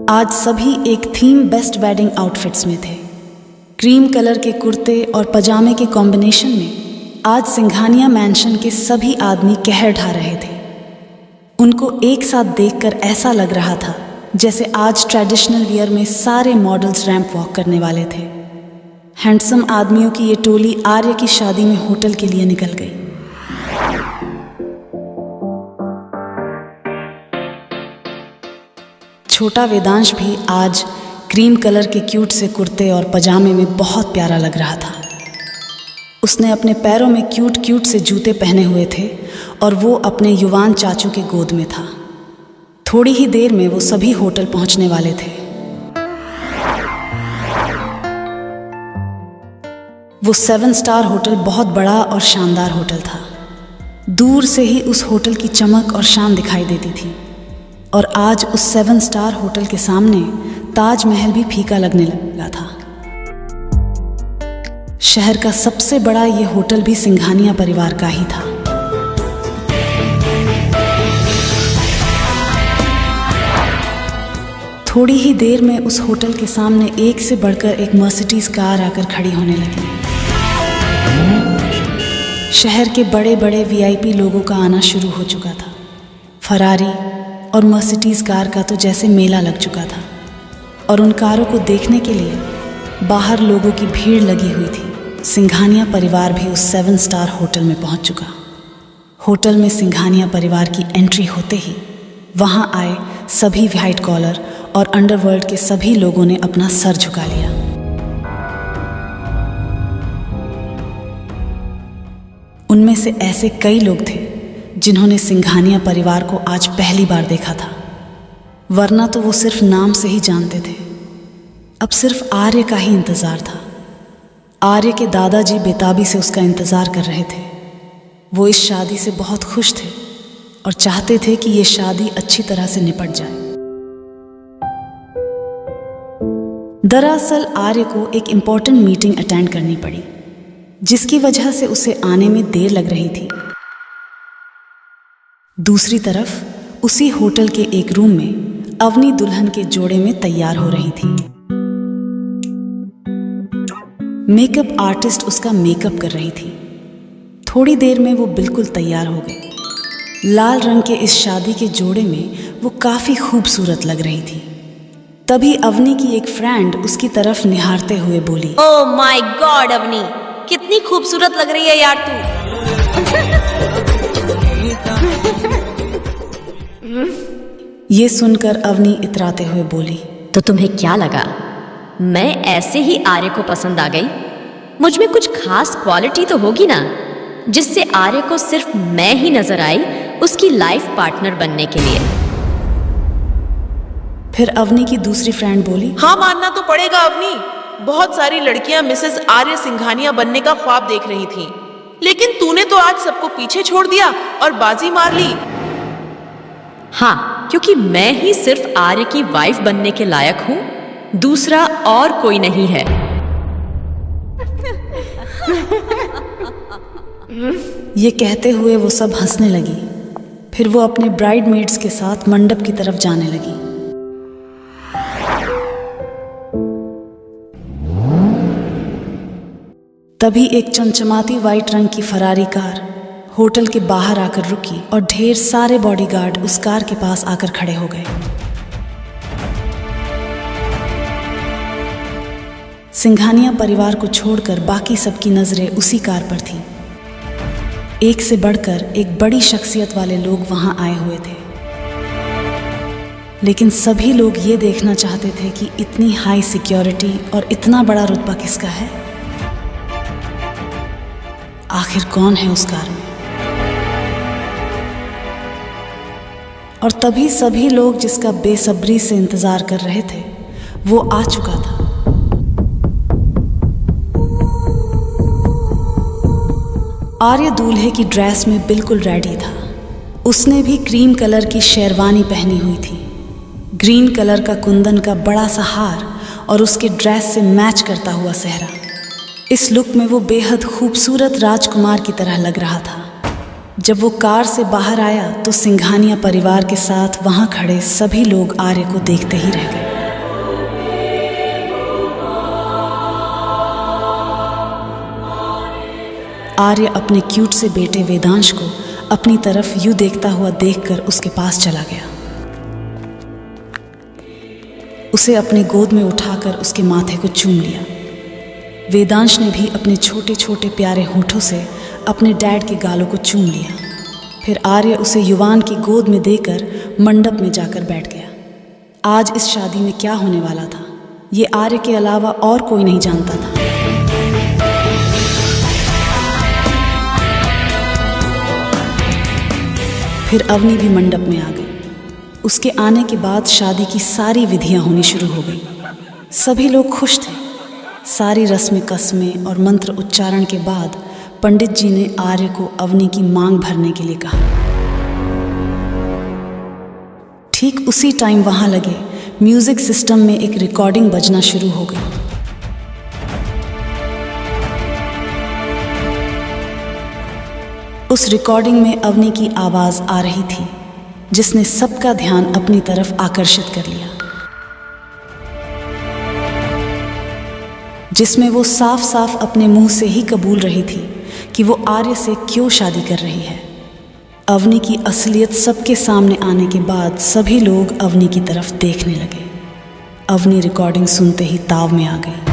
आज सभी एक थीम बेस्ट वेडिंग आउटफिट्स में थे। क्रीम कलर के कुर्ते और पजामे के कॉम्बिनेशन में आज सिंघानिया मैंशन के सभी आदमी कहर ढा रहे थे। उनको एक साथ देखकर ऐसा लग रहा था जैसे आज ट्रेडिशनल वियर में सारे मॉडल्स रैंप वॉक करने वाले थे। हैंडसम आदमियों की ये टोली आर्य की शादी में होटल के लिए निकल गई। छोटा वेदांश भी आज क्रीम कलर के क्यूट से कुर्ते और पजामे में बहुत प्यारा लग रहा था। उसने अपने पैरों में क्यूट क्यूट से जूते पहने हुए थे और वो अपने युवान चाचू के गोद में था। थोड़ी ही देर में वो सभी होटल पहुंचने वाले थे। वो 7 स्टार होटल बहुत बड़ा और शानदार होटल था। दूर से ही उस होटल की चमक और शान दिखाई देती थी और आज उस 7 स्टार होटल के सामने ताजमहल भी फीका लगने लगा था। शहर का सबसे बड़ा ये होटल भी सिंघानिया परिवार का ही था। थोड़ी ही देर में उस होटल के सामने एक से बढ़कर एक मर्सिडीज कार आकर खड़ी होने लगी। शहर के बड़े बड़े वीआईपी लोगों का आना शुरू हो चुका था। फरारी और मर्सिडीज कार का तो जैसे मेला लग चुका था और उन कारों को देखने के लिए बाहर लोगों की भीड़ लगी हुई थी। सिंघानिया परिवार भी उस 7 स्टार होटल में पहुंच चुका। होटल में सिंघानिया परिवार की एंट्री होते ही वहां आए सभी व्हाइट कॉलर और अंडरवर्ल्ड के सभी लोगों ने अपना सर झुका लिया। उनमें से ऐसे कई लोग थे जिन्होंने सिंघानिया परिवार को आज पहली बार देखा था, वरना तो वो सिर्फ नाम से ही जानते थे। अब सिर्फ आर्य का ही इंतजार था। आर्य के दादाजी बेताबी से उसका इंतजार कर रहे थे। वो इस शादी से बहुत खुश थे और चाहते थे कि ये शादी अच्छी तरह से निपट जाए। दरअसल आर्य को एक इम्पॉर्टेंट मीटिंग अटेंड करनी पड़ी, जिसकी वजह से उसे आने में देर लग रही थी। दूसरी तरफ उसी होटल के एक रूम में अवनी दुल्हन के जोड़े में तैयार हो रही थी। मेकअप आर्टिस्ट उसका मेकअप कर रही थी। थोड़ी देर में वो बिल्कुल तैयार हो गई। लाल रंग के इस शादी के जोड़े में वो काफी खूबसूरत लग रही थी। तभी अवनी की एक फ्रेंड उसकी तरफ निहारते हुए बोली, ओह माय गॉड अवनी, कितनी खूबसूरत लग रही है यार तू। ये सुनकर अवनी इतराते हुए बोली, तो तुम्हें क्या लगा मैं ऐसे ही आर्य को पसंद आ गई? मुझ में कुछ खास क्वालिटी तो होगी ना, जिससे आर्य को सिर्फ मैं ही नजर आई उसकी लाइफ पार्टनर बनने के लिए। फिर अवनी की दूसरी फ्रेंड बोली, हाँ मानना तो पड़ेगा अवनी, बहुत सारी लड़कियां मिसेस आर्य सिंघानिया बनने का ख्वाब देख रही थीं, लेकिन तूने तो आज सबको पीछे छोड़ दिया और बाजी मार ली। हाँ, क्योंकि मैं ही सिर्फ आर्य की वाइफ बनने के लायक हूँ, दूसरा और कोई नहीं है। ये कहते हुए वो सब हंसने लगी। फिर वो अपने ब्राइडमेड्स के साथ मंडप की तरफ जाने लगी। तभी एक चमचमाती वाइट रंग की फरारी कार होटल के बाहर आकर रुकी और ढेर सारे बॉडीगार्ड उस कार के पास आकर खड़े हो गए। सिंघानिया परिवार को छोड़कर बाकी सबकी नजरें उसी कार पर थीं। एक से बढ़कर एक बड़ी शख्सियत वाले लोग वहां आए हुए थे, लेकिन सभी लोग ये देखना चाहते थे कि इतनी हाई सिक्योरिटी और इतना बड़ा रुतबा किसका है। आखिर कौन है उस कार में? और तभी सभी लोग जिसका बेसब्री से इंतजार कर रहे थे वो आ चुका था। आर्य दूल्हे की ड्रेस में बिल्कुल रेडी था। उसने भी क्रीम कलर की शेरवानी पहनी हुई थी। ग्रीन कलर का कुंदन का बड़ा सा हार और उसके ड्रेस से मैच करता हुआ सेहरा। इस लुक में वो बेहद खूबसूरत राजकुमार की तरह लग रहा था। जब वो कार से बाहर आया तो सिंघानिया परिवार के साथ वहां खड़े सभी लोग आर्य को देखते ही रह गए। आर्य अपने क्यूट से बेटे वेदांश को अपनी तरफ यूं देखता हुआ देखकर उसके पास चला गया। उसे अपने गोद में उठाकर उसके माथे को चूम लिया। वेदांश ने भी अपने छोटे छोटे प्यारे होठों से अपने डैड के गालों को चूम लिया। फिर आर्य उसे युवान की गोद में देकर मंडप में जाकर बैठ गया। आज इस शादी में क्या होने वाला था, ये आर्य के अलावा और कोई नहीं जानता था। फिर अवनी भी मंडप में आ गई। उसके आने के बाद शादी की सारी विधियां होनी शुरू हो गई। सभी लोग खुश थे। सारी रस्में कस्में और मंत्र उच्चारण के बाद पंडित जी ने आर्य को अवनी की मांग भरने के लिए कहा। ठीक उसी टाइम वहां लगे म्यूजिक सिस्टम में एक रिकॉर्डिंग बजना शुरू हो गई। उस रिकॉर्डिंग में अवनी की आवाज आ रही थी, जिसने सबका ध्यान अपनी तरफ आकर्षित कर लिया, जिसमें वो साफ साफ अपने मुंह से ही कबूल रही थी कि वो आर्य से क्यों शादी कर रही है। अवनी की असलियत सबके सामने आने के बाद सभी लोग अवनी की तरफ देखने लगे। अवनी रिकॉर्डिंग सुनते ही ताव में आ गई।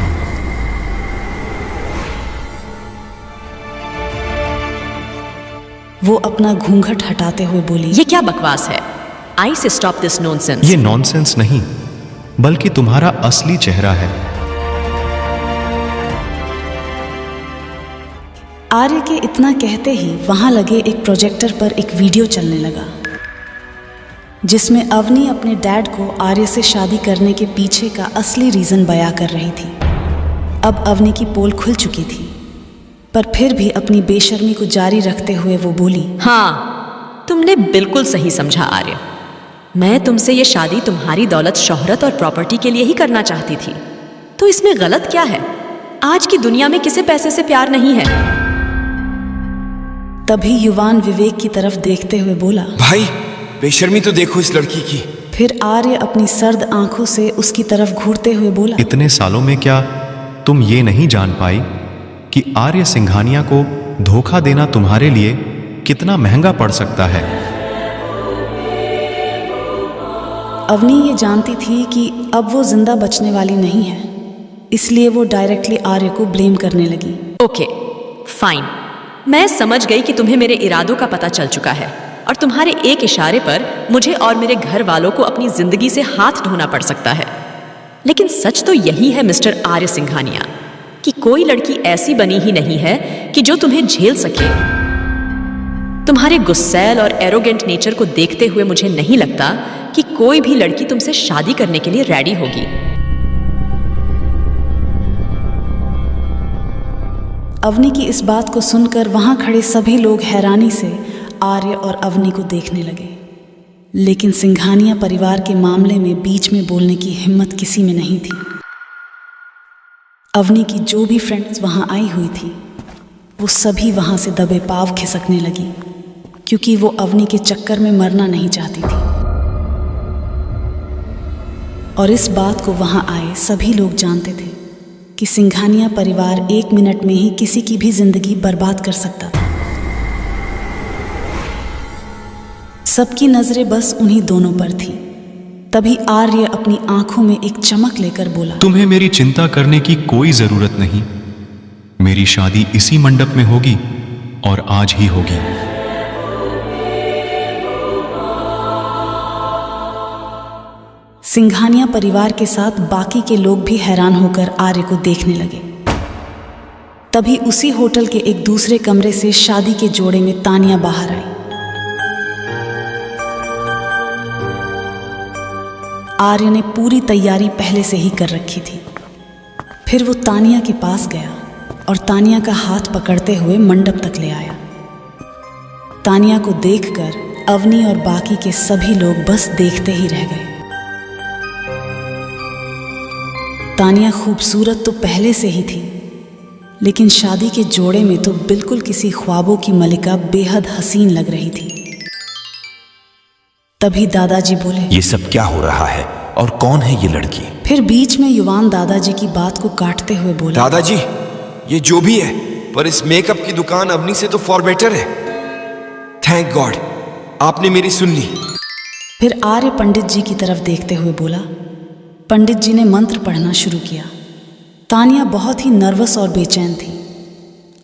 वो अपना घूंघट हटाते हुए बोली, ये क्या बकवास है? आई से स्टॉप दिस नॉनसेंस। ये नॉनसेंस नहीं, बल्कि तुम्हारा असली चेहरा है। आर्य के इतना कहते ही वहां लगे एक प्रोजेक्टर पर एक वीडियो चलने लगा, जिसमें अवनी अपने डैड को आर्य से शादी करने के पीछे का असली रीजन बयां कर रही थी। अब अवनी की पोल खुल चुकी थी, पर फिर भी अपनी बेशर्मी को जारी रखते हुए वो बोली, हाँ, तुमने बिल्कुल सही समझा आर्य। मैं तुमसे ये शादी तुम्हारी दौलत, शोहरत और प्रॉपर्टी के लिए ही करना चाहती थी, तो इसमें गलत क्या है? आज की दुनिया में किसी पैसे से प्यार नहीं है। तभी युवान विवेक की तरफ देखते हुए बोला, भाई बेशर्मी तो देखो इस लड़की की। फिर आर्य अपनी सर्द आंखों से उसकी तरफ घूरते हुए बोला, इतने सालों में क्या तुम ये नहीं जान पाई कि आर्य सिंघानिया को धोखा देना तुम्हारे लिए कितना महंगा पड़ सकता है? अवनी ये जानती थी कि अब वो जिंदा बचने वाली नहीं है, इसलिए वो डायरेक्टली आर्य को ब्लेम करने लगी। ओके, फाइन, मैं समझ गई कि तुम्हें मेरे इरादों का पता चल चुका है और तुम्हारे एक इशारे पर मुझे और मेरे घर वालों को अपनी जिंदगी से हाथ धोना पड़ सकता है। लेकिन सच तो यही है मिस्टर आर्य सिंघानिया, कि कोई लड़की ऐसी बनी ही नहीं है कि जो तुम्हें झेल सके। तुम्हारे गुस्सैल और एरोगेंट नेचर को देखते हुए मुझे नहीं लगता कि कोई भी लड़की तुमसे शादी करने के लिए रेडी होगी। अवनी की इस बात को सुनकर वहां खड़े सभी लोग हैरानी से आर्य और अवनी को देखने लगे, लेकिन सिंघानिया परिवार के मामले में बीच में बोलने की हिम्मत किसी में नहीं थी। अवनी की जो भी फ्रेंड्स वहां आई हुई थी, वो सभी वहां से दबे पाव खिसकने लगी, क्योंकि वो अवनी के चक्कर में मरना नहीं चाहती थी। और इस बात को वहां आए सभी लोग जानते थे कि सिंघानिया परिवार 1 मिनट में ही किसी की भी जिंदगी बर्बाद कर सकता था। सबकी नजरें बस उन्हीं दोनों पर थी। तभी आर्य अपनी आंखों में एक चमक लेकर बोला, तुम्हें मेरी चिंता करने की कोई जरूरत नहीं। मेरी शादी इसी मंडप में होगी और आज ही होगी। सिंघानिया परिवार के साथ बाकी के लोग भी हैरान होकर आर्य को देखने लगे। तभी उसी होटल के एक दूसरे कमरे से शादी के जोड़े में तानिया बाहर आई। आर्य ने पूरी तैयारी पहले से ही कर रखी थी। फिर वो तानिया के पास गया और तानिया का हाथ पकड़ते हुए मंडप तक ले आया। तानिया को देखकर अवनी और बाकी के सभी लोग बस देखते ही रह गए। तानिया खूबसूरत तो पहले से ही थी, लेकिन शादी के जोड़े में तो बिल्कुल किसी ख्वाबों की मलिका बेहद हसीन लग रही थी। तभी दादाजी बोले, ये सब क्या हो रहा है और कौन है ये लड़की? फिर बीच में युवान दादाजी की बात को काटते हुए बोले, दादाजी, ये जो भी है पर इस मेकअप की दुकान अवनी से तो फॉर बेटर है। थैंक गॉड आपने मेरी सुन ली। फिर आर्य पंडित जी की तरफ देखते हुए बोला। पंडित जी ने मंत्र पढ़ना शुरू किया। तानिया बहुत ही नर्वस और बेचैन थी।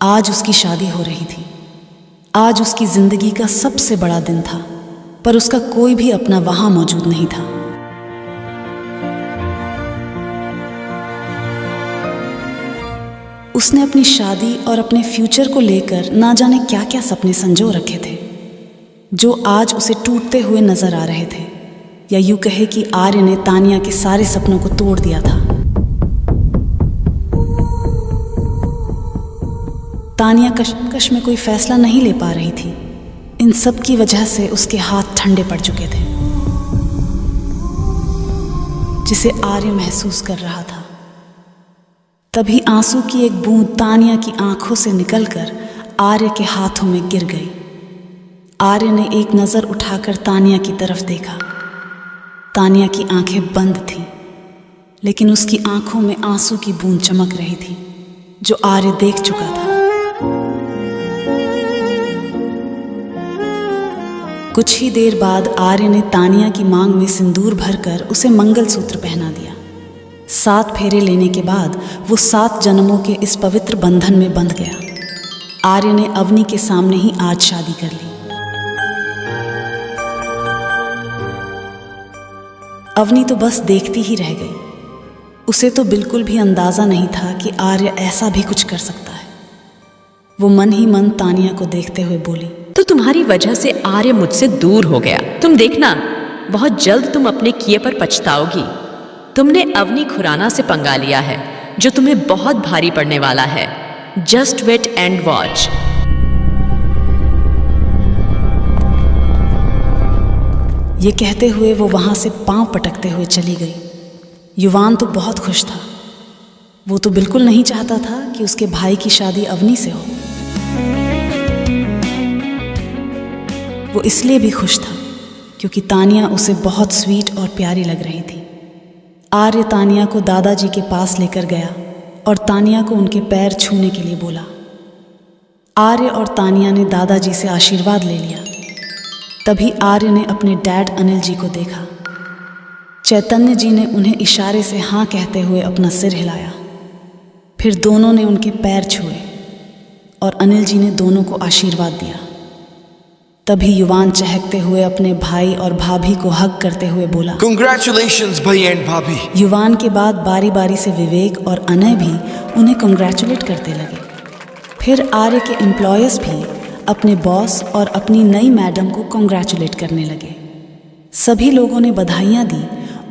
आज उसकी शादी हो रही थी। आज उसकी जिंदगी का सबसे बड़ा दिन था, पर उसका कोई भी अपना वहां मौजूद नहीं था। उसने अपनी शादी और अपने फ्यूचर को लेकर ना जाने क्या क्या सपने संजो रखे थे, जो आज उसे टूटते हुए नजर आ रहे थे। या यूं कहे कि आर्य ने तानिया के सारे सपनों को तोड़ दिया था। तानिया कश्मकश में कोई फैसला नहीं ले पा रही थी। इन सब की वजह से उसके हाथ ठंडे पड़ चुके थे, जिसे आर्य महसूस कर रहा था। तभी आंसू की एक बूंद तानिया की आंखों से निकलकर आर्य के हाथों में गिर गई। आर्य ने एक नजर उठाकर तानिया की तरफ देखा। तानिया की आंखें बंद थीं, लेकिन उसकी आंखों में आंसू की बूंद चमक रही थी, जो आर्य देख चुका था। कुछ ही देर बाद आर्य ने तानिया की मांग में सिंदूर भरकर उसे मंगलसूत्र पहना दिया। 7 फेरे लेने के बाद वो 7 जन्मों के इस पवित्र बंधन में बंध गया। आर्य ने अवनी के सामने ही आज शादी कर ली। अवनी तो बस देखती ही रह गई। उसे तो बिल्कुल भी अंदाजा नहीं था कि आर्य ऐसा भी कुछ कर सकता है। वो मन ही मन तानिया को देखते हुए बोली, तो तुम्हारी वजह से आर्य मुझसे दूर हो गया। तुम देखना, बहुत जल्द तुम अपने किए पर पछताओगी। तुमने अवनी खुराना से पंगा लिया है, जो तुम्हें बहुत भारी पड़ने वाला है। Just wait and watch. ये कहते हुए वो वहां से पांव पटकते हुए चली गई। युवान तो बहुत खुश था। वो तो बिल्कुल नहीं चाहता था कि उसके भाई की शादी अवनी से हो। वो इसलिए भी खुश था क्योंकि तानिया उसे बहुत स्वीट और प्यारी लग रही थी। आर्य तानिया को दादाजी के पास लेकर गया और तानिया को उनके पैर छूने के लिए बोला। आर्य और तानिया ने दादाजी से आशीर्वाद ले लिया। तभी आर्य ने अपने डैड अनिल जी को देखा। चैतन्य जी ने उन्हें इशारे से हाँ कहते हुए अपना सिर हिलाया। फिर दोनों ने उनके पैर छुए और अनिल जी ने दोनों को आशीर्वाद दिया। तभी युवान चहकते हुए अपने भाई और भाभी को हग करते हुए बोला, कंग्रेचुलेशंस भाई एंड भाभी। युवान के बाद बारी बारी से विवेक और अनय भी उन्हें कंग्रेचुलेट करते लगे। फिर आर्य के एम्प्लॉयर्स भी अपने बॉस और अपनी नई मैडम को कंग्रेचुलेट करने लगे। सभी लोगों ने बधाइयाँ दी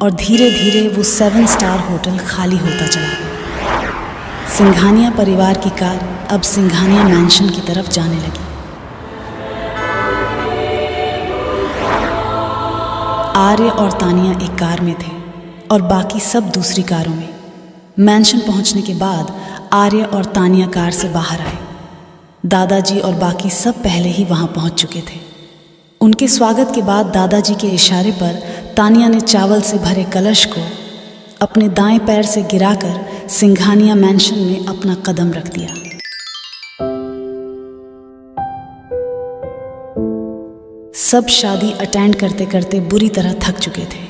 और धीरे धीरे वो 7 स्टार होटल खाली होता चला गया। सिंघानिया परिवार की कार अब सिंघानिया मैंशन की तरफ जाने लगी। आर्य और तानिया एक कार में थे और बाकी सब दूसरी कारों में। मैंशन पहुंचने के बाद आर्य और तानिया कार से बाहर आए। दादाजी और बाकी सब पहले ही वहां पहुंच चुके थे। उनके स्वागत के बाद दादाजी के इशारे पर तानिया ने चावल से भरे कलश को अपने दाएं पैर से गिराकर सिंघानिया मैंशन में अपना कदम रख दिया। सब शादी अटेंड करते करते बुरी तरह थक चुके थे,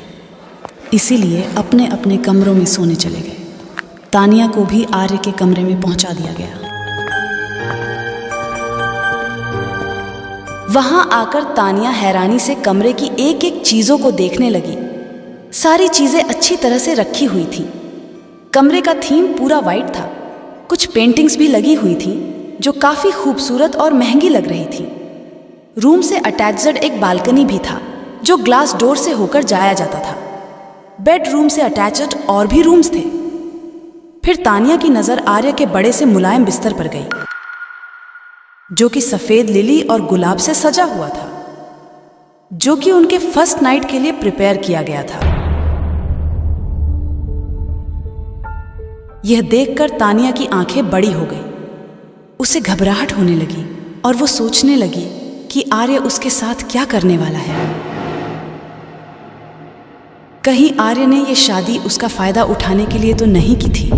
इसीलिए अपने अपने कमरों में सोने चले गए। तानिया को भी आर्य के कमरे में पहुंचा दिया गया। वहां आकर तानिया हैरानी से कमरे की एक एक चीजों को देखने लगी। सारी चीजें अच्छी तरह से रखी हुई थी। कमरे का थीम पूरा वाइट था। कुछ पेंटिंग्स भी लगी हुई थी जो काफी खूबसूरत और महंगी लग रही थी। रूम से अटैच्ड एक बालकनी भी था जो ग्लास डोर से होकर जाया जाता था। बेडरूम से अटैच्ड और भी रूम्स थे। फिर तानिया की नजर आर्य के बड़े से मुलायम बिस्तर पर गई, जो कि सफेद लिली और गुलाब से सजा हुआ था, जो कि उनके फर्स्ट नाइट के लिए प्रिपेयर किया गया था। यह देखकर तानिया की आंखें बड़ी हो गई। उसे घबराहट होने लगी और वो सोचने लगी कि आर्य उसके साथ क्या करने वाला है। कहीं आर्य ने यह शादी उसका फायदा उठाने के लिए तो नहीं की थी।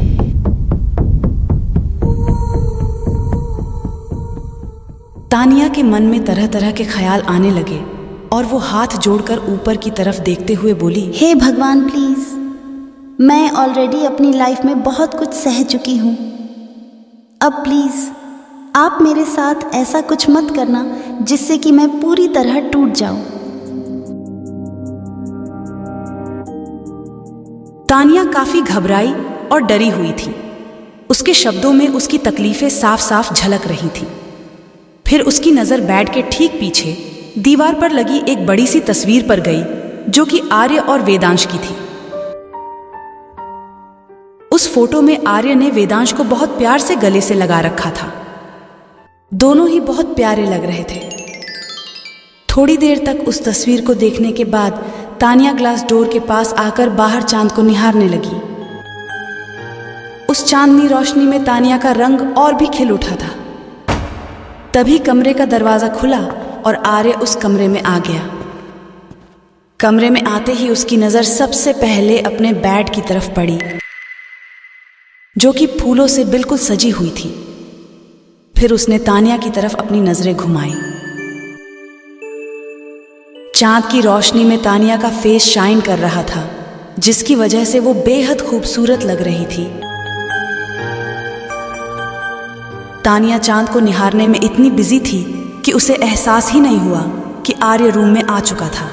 तानिया के मन में तरह तरह के ख्याल आने लगे और वो हाथ जोड़कर ऊपर की तरफ देखते हुए बोली, हे भगवान प्लीज, मैं ऑलरेडी अपनी लाइफ में बहुत कुछ सह चुकी हूँ। अब प्लीज आप मेरे साथ ऐसा कुछ मत करना जिससे कि मैं पूरी तरह टूट जाऊं। तानिया काफी घबराई और डरी हुई थी। उसके शब्दों में उसकी तकलीफें साफ साफ झलक रही थीं। फिर उसकी नजर बेड के ठीक पीछे दीवार पर लगी एक बड़ी सी तस्वीर पर गई जो कि आर्य और वेदांश की थी। उस फोटो में आर्य ने वेदांश को बहुत प्यार से गले से लगा रखा था। दोनों ही बहुत प्यारे लग रहे थे। थोड़ी देर तक उस तस्वीर को देखने के बाद तानिया ग्लास डोर के पास आकर बाहर चांद को निहारने लगी। उस चांदनी रोशनी में तानिया का रंग और भी खिल उठा था। तभी कमरे का दरवाजा खुला और आर्य उस कमरे में आ गया। कमरे में आते ही उसकी नजर सबसे पहले अपने बेड की तरफ पड़ी जो कि फूलों से बिल्कुल सजी हुई थी। फिर उसने तानिया की तरफ अपनी नजरें घुमाई। चांद की रोशनी में तानिया का फेस शाइन कर रहा था, जिसकी वजह से वो बेहद खूबसूरत लग रही थी। तानिया चांद को निहारने में इतनी बिजी थी कि उसे एहसास ही नहीं हुआ कि आर्य रूम में आ चुका था।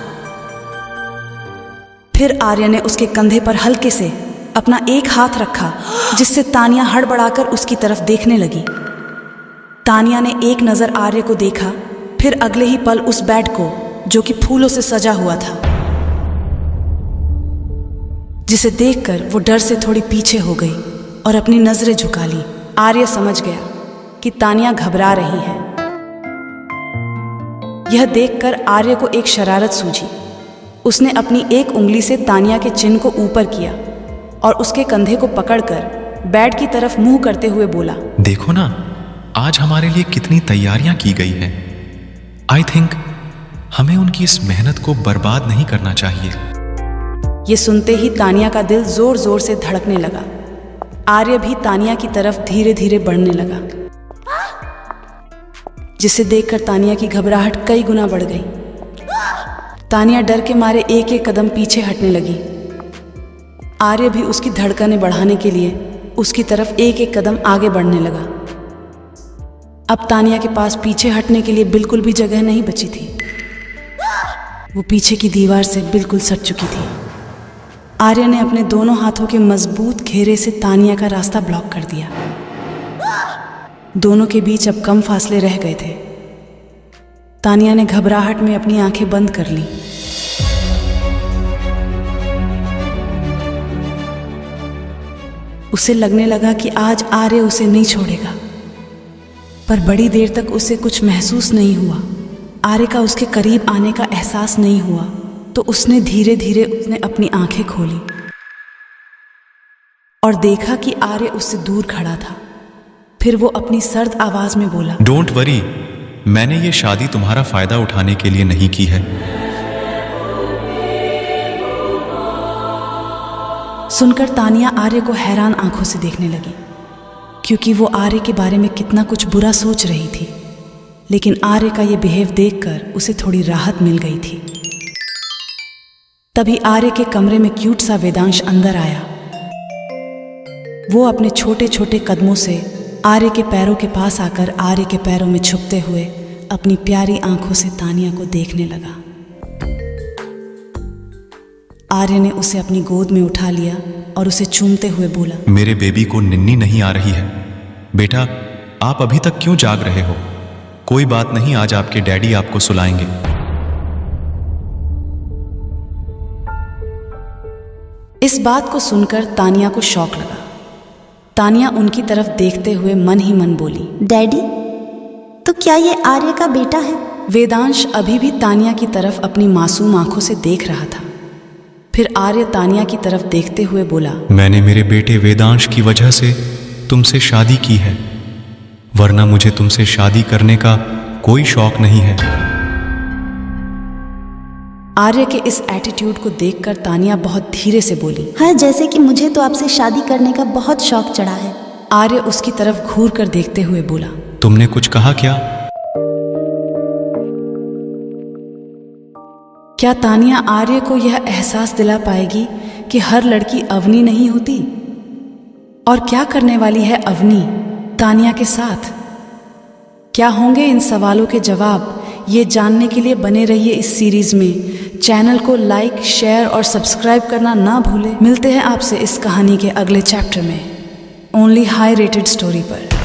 फिर आर्य ने उसके कंधे पर हल्के से अपना एक हाथ रखा, जिससे तानिया हड़बड़ाकर उसकी तरफ देखने लगी। तानिया ने एक नजर आर्य को देखा, फिर अगले ही पल उस बेड को जो कि फूलों से सजा हुआ था, जिसे देखकर वो डर से थोड़ी पीछे हो गई और अपनी नजरें झुका ली। आर्य समझ गया कि तानिया घबरा रही है। यह देखकर आर्य को एक शरारत सूझी। उसने अपनी एक उंगली से तानिया के चिन्ह को ऊपर किया और उसके कंधे को पकड़कर बेड की तरफ मुंह करते हुए बोला, देखो ना, आज हमारे लिए कितनी तैयारियां की गई हैं। आई थिंक हमें उनकी इस मेहनत को बर्बाद नहीं करना चाहिए। ये सुनते ही तानिया का दिल जोर जोर से धड़कने लगा। आर्य भी तानिया की तरफ धीरे धीरे बढ़ने लगा, जिसे देखकर तानिया की घबराहट कई गुना बढ़ गई। तानिया डर के मारे एक एक कदम पीछे हटने लगी। आर्य भी उसकी धड़कनें बढ़ाने के लिए उसकी तरफ एक एक कदम आगे बढ़ने लगा। अब तानिया के पास पीछे हटने के लिए बिल्कुल भी जगह नहीं बची थी। वो पीछे की दीवार से बिल्कुल सट चुकी थी। आर्य ने अपने दोनों हाथों के मजबूत घेरे से तानिया का रास्ता ब्लॉक कर दिया। दोनों के बीच अब कम फासले रह गए थे। तानिया ने घबराहट में अपनी आंखें बंद कर ली। उसे लगने लगा कि आज आर्य उसे नहीं छोड़ेगा, पर बड़ी देर तक उसे कुछ महसूस नहीं हुआ। आर्य का उसके करीब आने का एहसास नहीं हुआ, तो उसने धीरे धीरे अपनी आंखें खोली और देखा कि आर्य उससे दूर खड़ा था। फिर वो अपनी सर्द आवाज में बोला, डोंट वरी, मैंने ये शादी तुम्हारा फायदा उठाने के लिए नहीं की है। सुनकर तानिया आर्य को हैरान आंखों से देखने लगी, क्योंकि वो आर्य के बारे में कितना कुछ बुरा सोच रही थी। लेकिन आर्य का ये बिहेव देखकर उसे थोड़ी राहत मिल गई थी। तभी आर्य के कमरे में क्यूट सा वेदांश अंदर आया। वो अपने छोटे छोटे कदमों से आर्य के पैरों के पास आकर आर्य के पैरों में छुपते हुए अपनी प्यारी आंखों से तानिया को देखने लगा। आर्य ने उसे अपनी गोद में उठा लिया और उसे चूमते हुए बोला, मेरे बेबी को निन्नी नहीं आ रही है। बेटा, आप अभी तक क्यों जाग रहे हो? कोई बात नहीं, आज आपके डैडी आपको सुलाएंगे। इस बात को सुनकर तानिया को शौक लगा। तानिया उनकी तरफ देखते हुए मन ही मन बोली, डैडी, तो क्या ये आर्य का बेटा है? वेदांश अभी भी तानिया की तरफ अपनी मासूम आंखों से देख रहा था। फिर आर्य तानिया की तरफ देखते हुए बोला, मैंने मेरे बेटे वेदांश की वजह से तुमसे शादी की है, वरना मुझे तुमसे शादी करने का कोई शौक नहीं है। आर्य के इस एटीट्यूड को देखकर तानिया बहुत धीरे से बोली, हाँ, जैसे कि मुझे तो आपसे शादी करने का बहुत शौक चढ़ा है। आर्य उसकी तरफ घूर कर देखते हुए बोला, तुमने कुछ कहा क्या? क्या तानिया आर्य को यह एहसास दिला पाएगी कि हर लड़की अवनी नहीं होती? और क्या करने वाली है अवनी तानिया के साथ? क्या होंगे इन सवालों के जवाब? ये जानने के लिए बने रहिए इस सीरीज में। चैनल को लाइक, शेयर और सब्सक्राइब करना ना भूलें। मिलते हैं आपसे इस कहानी के अगले चैप्टर में, ओनली हाई रेटेड स्टोरी पर।